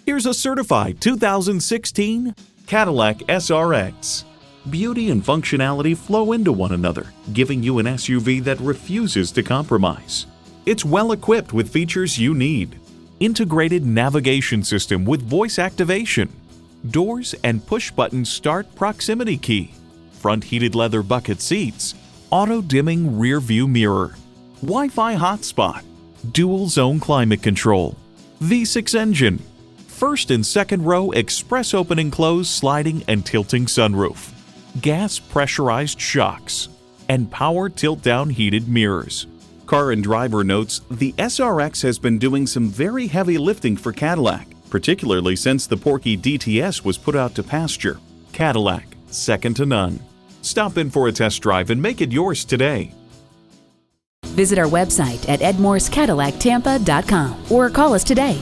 Here's a certified 2016 Cadillac SRX. Beauty and functionality flow into one another, giving you an SUV that refuses to compromise. It's well equipped with features you need. Integrated navigation system with voice activation, doors and push-button start proximity key, front heated leather bucket seats, auto-dimming rear-view mirror, Wi-Fi hotspot, dual-zone climate control, V6 engine, first and second row express open and close sliding and tilting sunroof, gas pressurized shocks, and power tilt-down heated mirrors. Car and Driver notes the SRX has been doing some very heavy lifting for Cadillac, particularly since the Porky DTS was put out to pasture. Cadillac, second to none. Stop in for a test drive and make it yours today. Visit our website at edmorsecadillactampa.com or call us today.